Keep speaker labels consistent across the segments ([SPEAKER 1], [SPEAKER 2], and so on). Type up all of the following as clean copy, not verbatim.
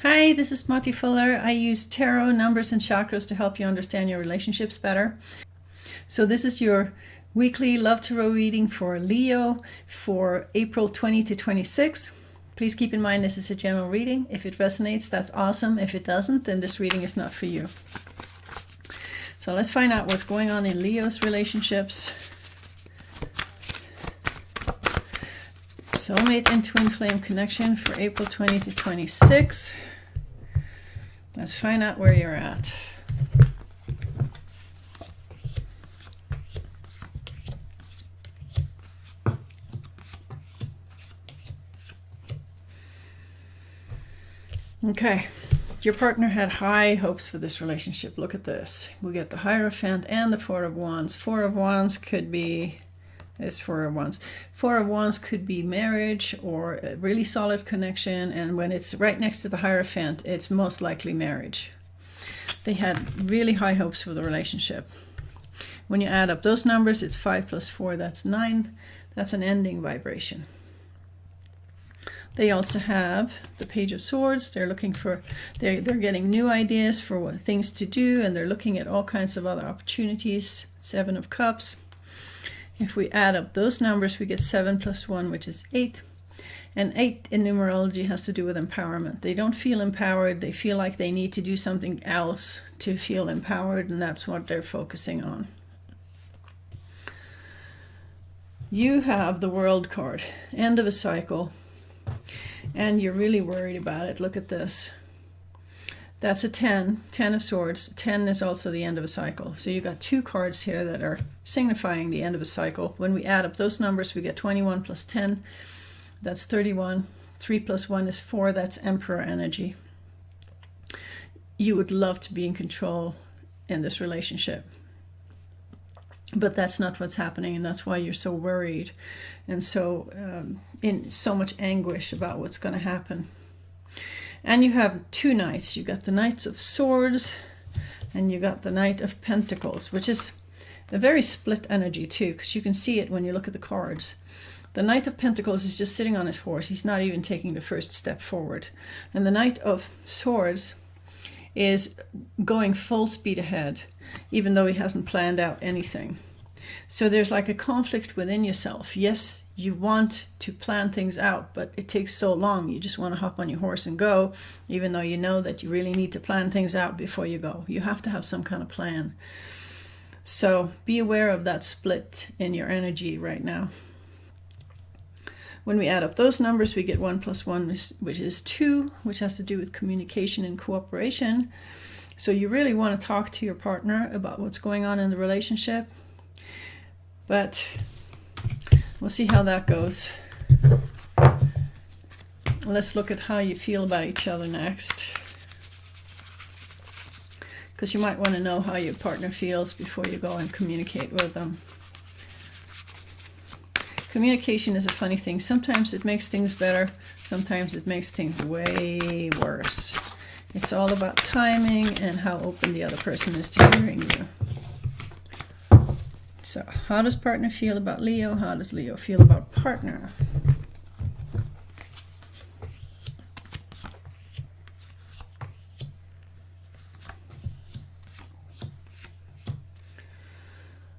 [SPEAKER 1] Hi, this is Mati Fuller. I use tarot, numbers, and chakras to help you understand your relationships better. So this is your weekly Love Tarot reading for Leo for April 20 to 26. Please keep in mind this is a general reading. If it resonates, that's awesome. If it doesn't, then this reading is not for you. So let's find out what's going on in Leo's relationships. Soulmate and twin flame connection for April 20 to 26. Let's find out where you're at. Okay, your partner had high hopes for this relationship. Look at this. We get the Hierophant and the Four of Wands. Four of Wands could be, there's Four of Wands. Four of Wands could be marriage or a really solid connection, and when it's right next to the Hierophant, it's most likely marriage. They had really high hopes for the relationship. When you add up those numbers, it's 5 plus 4, that's 9. That's an ending vibration. They also have the Page of Swords. They're looking for, they're getting new ideas for what things to do, and they're looking at all kinds of other opportunities. 7 of Cups. If we add up those numbers, we get 7 plus 1, which is 8. And 8 in numerology has to do with empowerment. They don't feel empowered. They feel like they need to do something else to feel empowered, and that's what they're focusing on. You have the World card, end of a cycle, and you're really worried about it. Look at this. That's a 10 of Swords. 10 is also the end of a cycle. So you've got two cards here that are signifying the end of a cycle. When we add up those numbers, we get 21 plus 10. That's 31. 3 plus 1 is 4. That's Emperor energy. You would love to be in control in this relationship. But that's not what's happening, and that's why you're so worried and so in so much anguish about what's going to happen. And you have two knights. You got the Knights of Swords, and you got the Knight of Pentacles, which is a very split energy too, because you can see it when you look at the cards. The Knight of Pentacles is just sitting on his horse. He's not even taking the first step forward. And the Knight of Swords is going full speed ahead, even though he hasn't planned out anything. So there's like a conflict within yourself. Yes, you want to plan things out, but it takes so long. You just want to hop on your horse and go, even though you know that you really need to plan things out before you go. You have to have some kind of plan. So be aware of that split in your energy right now. When we add up those numbers, we get 1 plus 1, which is 2, which has to do with communication and cooperation. So you really want to talk to your partner about what's going on in the relationship. But we'll see how that goes. Let's look at how you feel about each other next, because you might want to know how your partner feels before you go and communicate with them. Communication is a funny thing. Sometimes it makes things better. Sometimes it makes things way worse. It's all about timing and how open the other person is to hearing you. So how does partner feel about Leo? How does Leo feel about partner?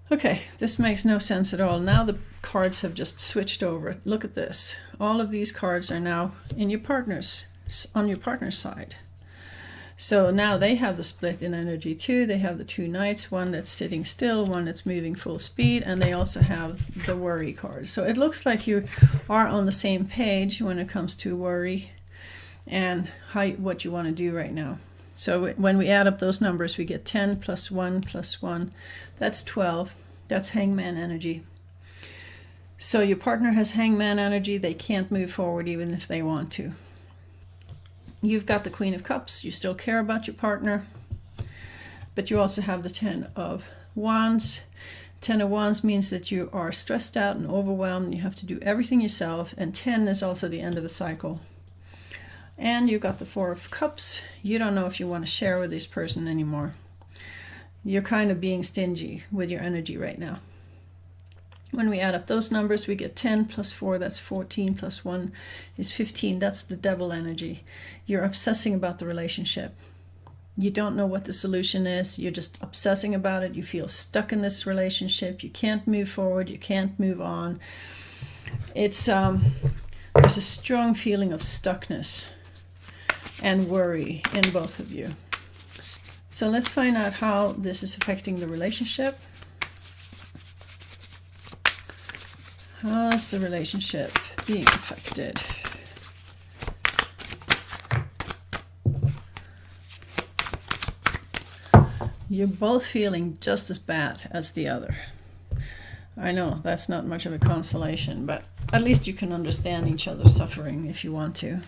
[SPEAKER 1] Okay, this makes no sense at all. Now the cards have just switched over. Look at this. All of these cards are now in your partner's, on your partner's side. So now they have the split in energy too. They have the two knights, one that's sitting still, one that's moving full speed, and they also have the worry card. So it looks like you are on the same page when it comes to worry and what you want to do right now. So when we add up those numbers, we get 10 plus 1 plus 1. That's 12. That's Hangman energy. So your partner has Hangman energy. They can't move forward even if they want to. You've got the Queen of Cups. You still care about your partner. But you also have the 10 of Wands. 10 of Wands means that you are stressed out and overwhelmed. You have to do everything yourself. And 10 is also the end of a cycle. And you've got the 4 of Cups. You don't know if you want to share with this person anymore. You're kind of being stingy with your energy right now. When we add up those numbers, we get 10 plus 4, that's 14, plus 1 is 15. That's the devil energy. You're obsessing about the relationship. You don't know what the solution is. You're just obsessing about it. You feel stuck in this relationship. You can't move forward. You can't move on. It's there's a strong feeling of stuckness and worry in both of you. So let's find out how this is affecting the relationship. How's the relationship being affected? You're both feeling just as bad as the other. I know that's not much of a consolation, but at least you can understand each other's suffering if you want to.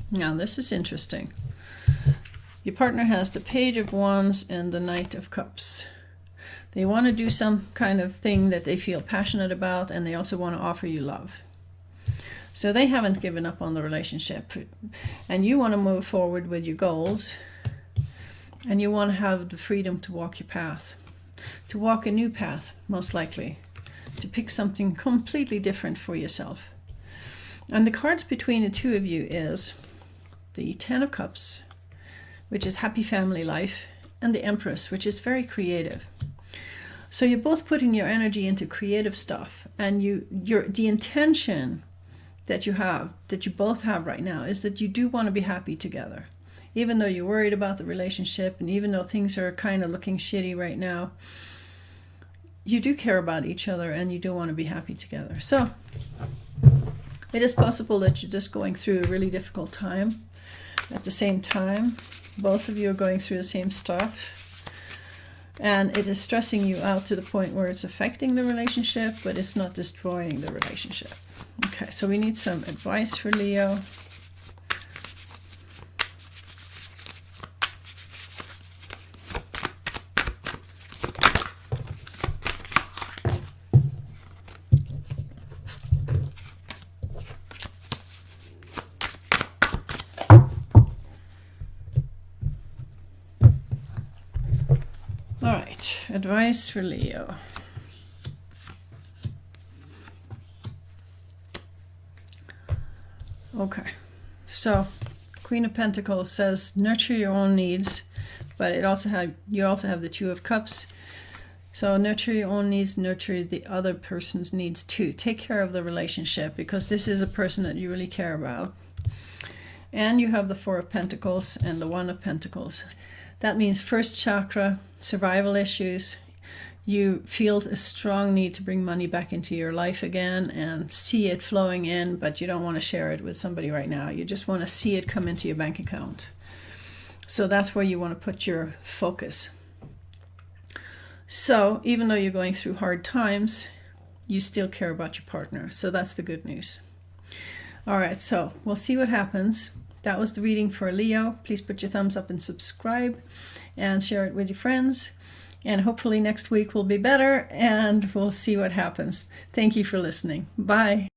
[SPEAKER 1] Now this is interesting. Your partner has the Page of Wands and the Knight of Cups. They want to do some kind of thing that they feel passionate about, and they also want to offer you love. So they haven't given up on the relationship. And you want to move forward with your goals. And you want to have the freedom to walk your path. To walk a new path, most likely. To pick something completely different for yourself. And the cards between the two of you is the Ten of Cups, which is happy family life, and the Empress, which is very creative. So you're both putting your energy into creative stuff, and the intention that you both have right now is that you do want to be happy together. Even though you're worried about the relationship, and even though things are kind of looking shitty right now, you do care about each other and you do want to be happy together. So it is possible that you're just going through a really difficult time at the same time. Both of you are going through the same stuff. And it is stressing you out to the point where it's affecting the relationship, but it's not destroying the relationship. Okay, so we need some advice for Leo. All right, advice for Leo. Okay, so Queen of Pentacles says nurture your own needs, but you also have the Two of Cups. So nurture your own needs, nurture the other person's needs too. Take care of the relationship, because this is a person that you really care about. And you have the Four of Pentacles and the One of Pentacles. That means first chakra, survival issues. You feel a strong need to bring money back into your life again and see it flowing in, but you don't want to share it with somebody right now. You just want to see it come into your bank account. So that's where you want to put your focus. So even though you're going through hard times, you still care about your partner. So that's the good news. All right, so we'll see what happens. That was the reading for Leo. Please put your thumbs up and subscribe and share it with your friends. And hopefully next week will be better and we'll see what happens. Thank you for listening. Bye.